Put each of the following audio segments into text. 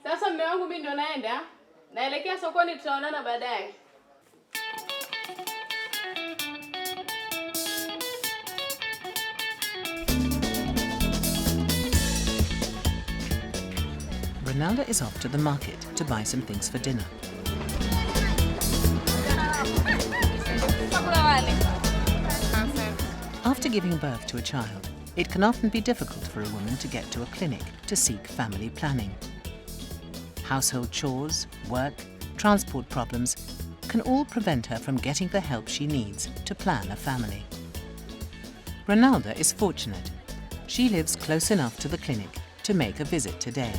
Sasa mume wangu mimi ndo naenda. Naelekea sokoni, tutaonana baadaye. Ronaldo is off to the market to buy some things for dinner. After giving birth to a child, it can often be difficult for a woman to get to a clinic to seek family planning. Household chores, work, transport problems can all prevent her from getting the help she needs to plan a family. Ronaldo is fortunate. She lives close enough to the clinic to make a visit today.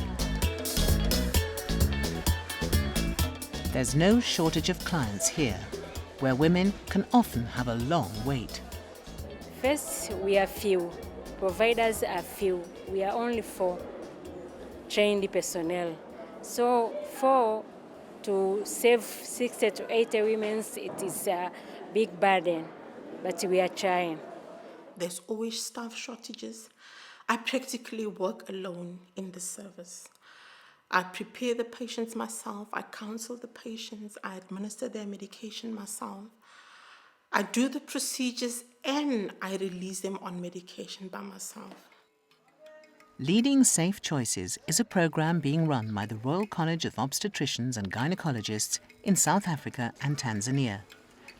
There's no shortage of clients here, where women can often have a long wait. First, we are few. Providers are few. We are only 4 trained personnel. So 4 to save 60 to 80 women, it is a big burden, but we are trying. There's always staff shortages. I practically work alone in the service. I prepare the patients myself, I counsel the patients, I administer their medication myself. I do the procedures and I release them on medication by myself. Leading Safe Choices is a program being run by the Royal College of Obstetricians and Gynaecologists in South Africa and Tanzania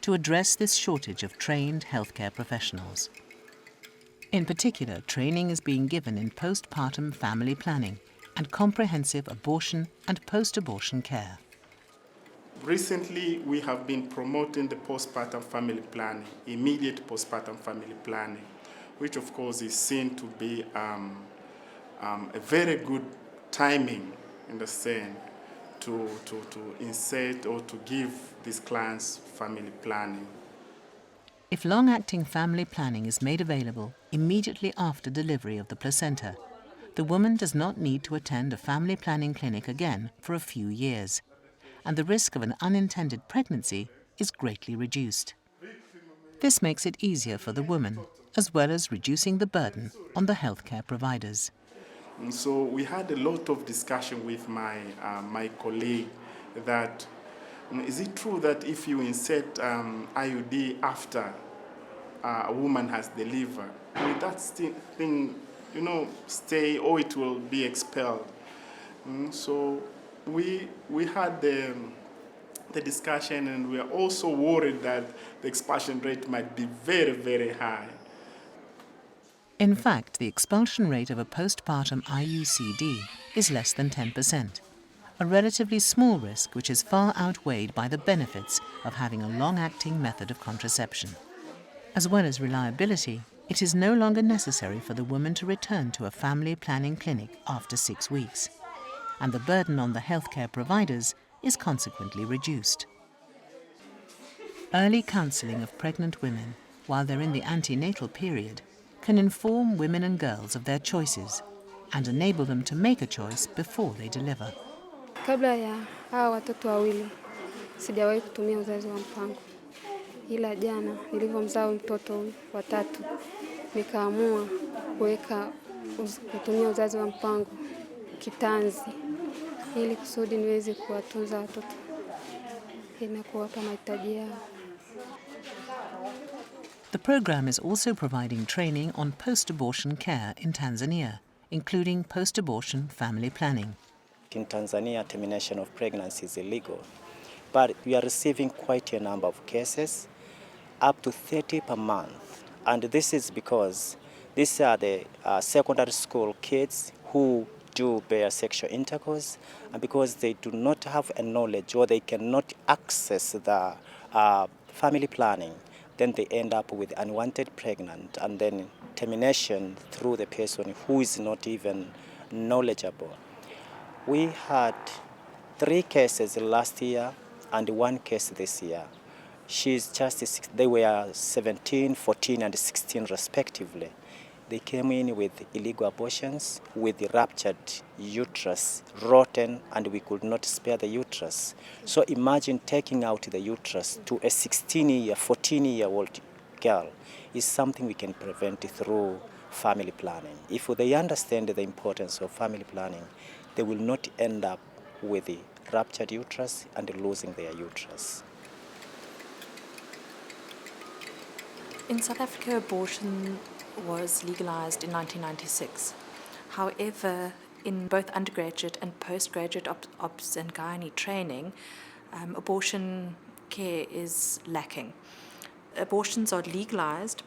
to address this shortage of trained healthcare professionals. In particular, training is being given in postpartum family planning and comprehensive abortion and post-abortion care. Recently, we have been promoting the postpartum family planning, immediate postpartum family planning, which of course is seen to be a very good timing in the sense to insert or to give these clients family planning. If long-acting family planning is made available immediately after delivery of the placenta, the woman does not need to attend a family planning clinic again for a few years, and the risk of an unintended pregnancy is greatly reduced. This makes it easier for the woman, as well as reducing the burden on the healthcare providers. And so we had a lot of discussion with my colleague that is it true that if you insert IUD after a woman has delivered, will that thing stay or it will be expelled? So we had the discussion, and we are also worried that the expulsion rate might be very, very high. In fact, the expulsion rate of a postpartum IUCD is less than 10%, a relatively small risk which is far outweighed by the benefits of having a long-acting method of contraception. As well as reliability, it is no longer necessary for the woman to return to a family planning clinic after 6 weeks, and the burden on the healthcare providers is consequently reduced. Early counselling of pregnant women while they're in the antenatal period can inform women and girls of their choices and enable them to make a choice before they deliver. Kabla ya hawa watoto wawili, sijawahi kutumia uzazi wa mpango. Ila jana nilivyomzaa mtoto wa 3, nikaamua kutumia uzazi wa mpango kitanzi ili kusudi niweze kuwatunza watoto na kuwapa mahitaji yao. The program is also providing training on post-abortion care in Tanzania, including post-abortion family planning. In Tanzania, termination of pregnancy is illegal, but we are receiving quite a number of cases, up to 30 per month. And this is because these are the secondary school kids who do bear sexual intercourse, and because they do not have a knowledge or they cannot access the family planning, then they end up with unwanted pregnant and then termination through the person who is not even knowledgeable. We had 3 cases last year and 1 case this year. They were 17, 14, and 16 respectively. They came in with illegal abortions, with ruptured uterus, rotten, and we could not spare the uterus. So imagine taking out the uterus to a 16-year, 14-year-old girl is something we can prevent through family planning. If they understand the importance of family planning, they will not end up with the ruptured uterus and losing their uterus. In South Africa, abortion was legalized in 1996. However, in both undergraduate and postgraduate obs and gynae training, abortion care is lacking. Abortions are legalized,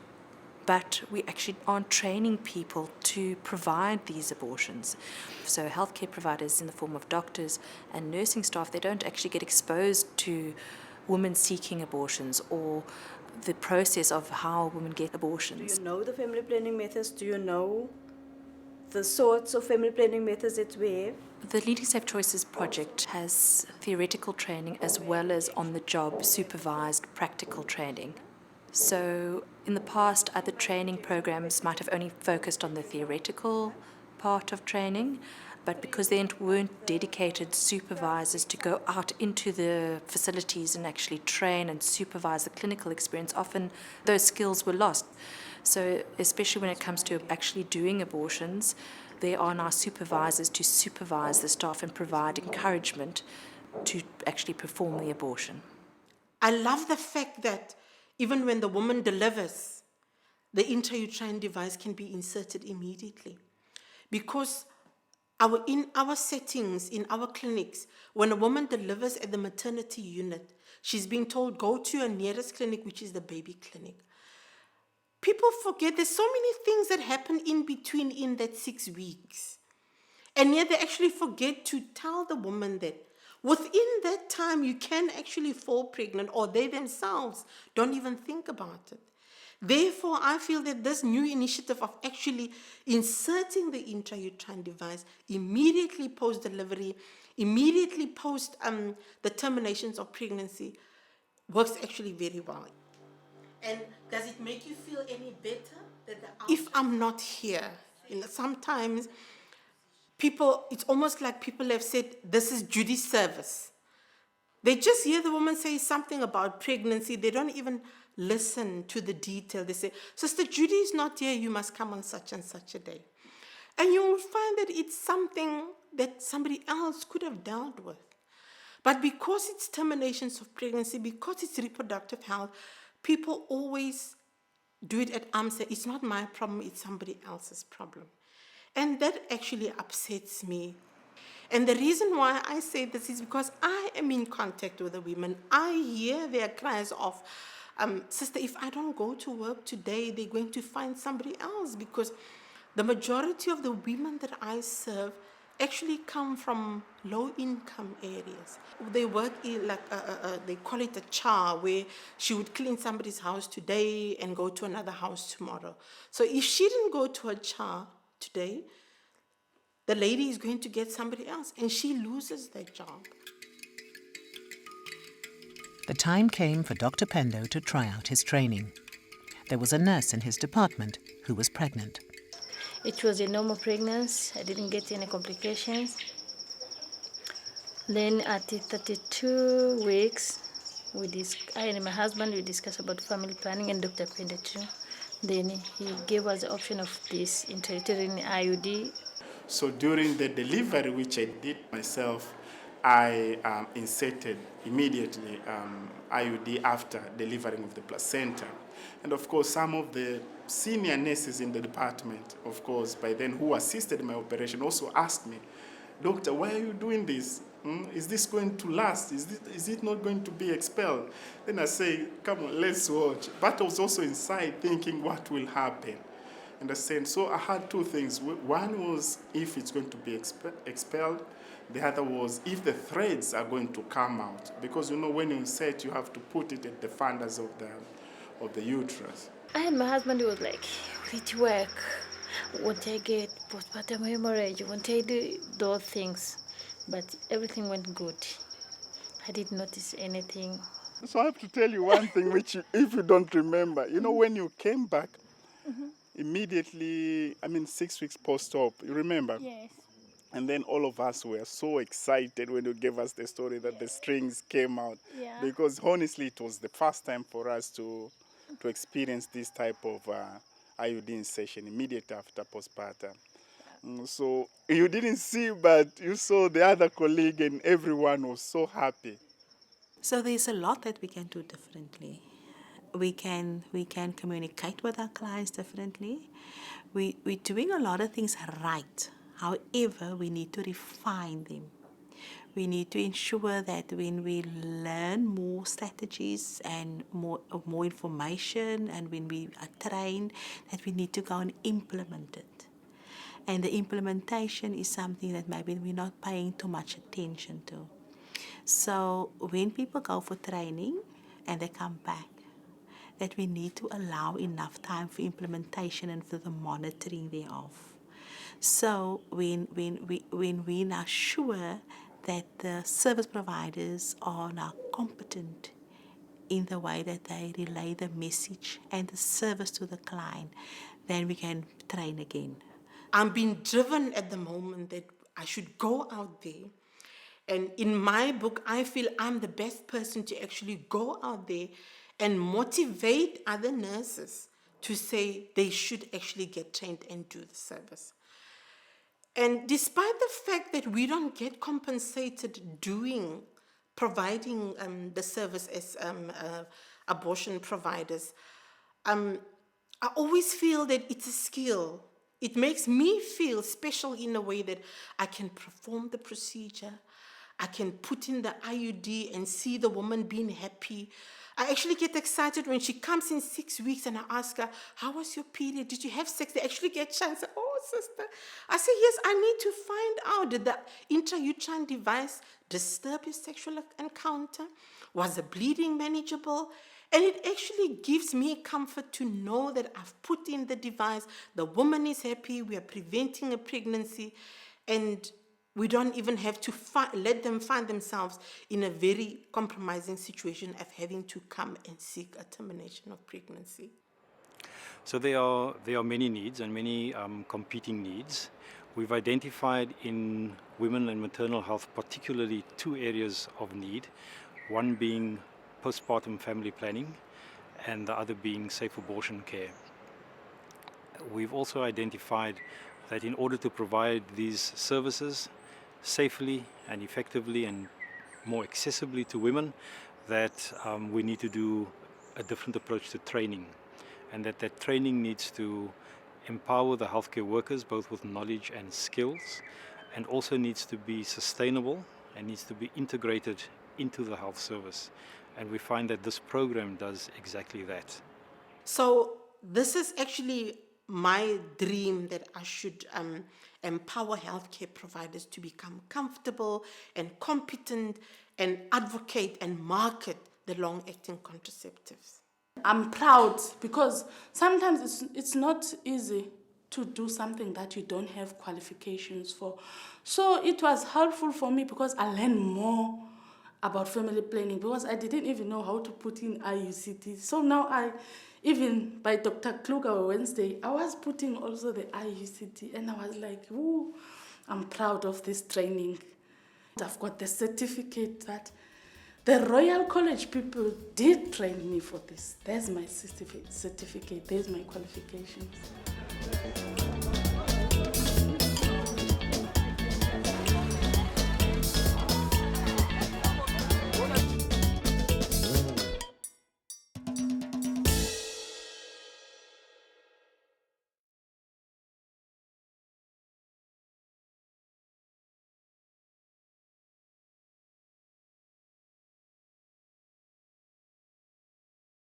but we actually aren't training people to provide these abortions. So healthcare providers in the form of doctors and nursing staff, they don't actually get exposed to women seeking abortions or the process of how women get abortions. Do you know the family planning methods? Do you know the sorts of family planning methods that we have? The Leading Safe Choices project has theoretical training as well as on-the-job supervised practical training. So in the past, other training programs might have only focused on the theoretical part of training, but because there weren't dedicated supervisors to go out into the facilities and actually train and supervise the clinical experience, often those skills were lost. So especially when it comes to actually doing abortions, there are now supervisors to supervise the staff and provide encouragement to actually perform the abortion. I love the fact that even when the woman delivers, the intrauterine device can be inserted immediately. Because in our settings, in our clinics, when a woman delivers at the maternity unit, she's being told, go to your nearest clinic, which is the baby clinic. People forget there's so many things that happen in between in that 6 weeks. And yet they actually forget to tell the woman that within that time you can actually fall pregnant, or they themselves don't even think about it. Therefore, I feel that this new initiative of actually inserting the intrauterine device immediately post-delivery, immediately post the terminations of pregnancy, works actually very well. And does it make you feel any better? If I'm not here, sometimes people, it's almost like people have said, this is Judy's service. They just hear the woman say something about pregnancy. They don't even listen to the detail. They say, Sister Judy is not here. You must come on such and such a day. And you will find that it's something that somebody else could have dealt with. But because it's terminations of pregnancy, because it's reproductive health, people always do it at arm's length. It's not my problem. It's somebody else's problem. And that actually upsets me. And the reason why I say this is because I am in contact with the women. I hear their cries of, Sister, if I don't go to work today, they're going to find somebody else, because the majority of the women that I serve actually come from low-income areas. They work in, they call it a cha, where she would clean somebody's house today and go to another house tomorrow. So if she didn't go to a cha today, the lady is going to get somebody else, and she loses that job. The time came for Dr. Pendo to try out his training. There was a nurse in his department who was pregnant. It was a normal pregnancy. I didn't get any complications. Then at 32 weeks, I and my husband, we discussed about family planning, and Dr. Pendo too. Then he gave us the option of this intrauterine IUD. So during the delivery, which I did myself, I inserted immediately IUD after delivering of the placenta. And of course, some of the senior nurses in the department, of course, by then, who assisted my operation, also asked me, Doctor, why are you doing this? Is this going to last? Is it not going to be expelled? Then I say, come on, let's watch. But I was also inside thinking what will happen. And I said, so I had two things. One was if it's going to be expelled. The other was if the threads are going to come out. Because, you know, when you insert, you have to put it at the fundus of the uterus. And my husband was like, will it work? Won't I get postpartum hemorrhage? Won't I do those things? But everything went good. I didn't notice anything. So I have to tell you one thing, which if you don't remember, you know, when you came back, immediately, 6 weeks post-op, you remember? Yes. And then all of us were so excited when you gave us the story that the strings came out. Yeah. Because honestly, it was the first time for us to experience this type of IUD insertion immediately after postpartum. So you didn't see, but you saw the other colleague and everyone was so happy. So there's a lot that we can do differently. We can communicate with our clients differently. We're doing a lot of things right. However, we need to refine them. We need to ensure that when we learn more strategies and more information, and when we are trained, that we need to go and implement it. And the implementation is something that maybe we're not paying too much attention to. So when people go for training and they come back, that we need to allow enough time for implementation and for the monitoring thereof. So when we are sure that the service providers are now competent in the way that they relay the message and the service to the client, then we can train again. I'm being driven at the moment that I should go out there. And in my book, I feel I'm the best person to actually go out there and motivate other nurses to say they should actually get trained and do the service. And despite the fact that we don't get compensated providing the service as abortion providers, I always feel that it's a skill. It makes me feel special in a way that I can perform the procedure, I can put in the IUD and see the woman being happy. I actually get excited when she comes in 6 weeks and I ask her, how was your period? Did you have sex? They actually get chance. Oh, sister. I say, yes, I need to find out. Did the intrauterine device disturb your sexual encounter? Was the bleeding manageable? And it actually gives me comfort to know that I've put in the device, the woman is happy, we are preventing a pregnancy, and we don't even have to let them find themselves in a very compromising situation of having to come and seek a termination of pregnancy. So there are many needs and many competing needs. We've identified in women and maternal health particularly 2 areas of need, one being postpartum family planning and the other being safe abortion care. We've also identified that in order to provide these services safely and effectively and more accessibly to women, that we need to do a different approach to training, and that training needs to empower the healthcare workers both with knowledge and skills, and also needs to be sustainable and needs to be integrated into the health service. And we find that this program does exactly that. So this is actually my dream, that I should empower healthcare providers to become comfortable and competent and advocate and market the long-acting contraceptives. I'm proud because sometimes it's not easy to do something that you don't have qualifications for. So it was helpful for me because I learned more about family planning, because I didn't even know how to put in IUCD. So now even by Dr. Kluge on Wednesday, I was putting also the IUCD, and I was like, ooh, I'm proud of this training. I've got the certificate that the Royal College people did train me for this. There's my certificate, there's my qualifications.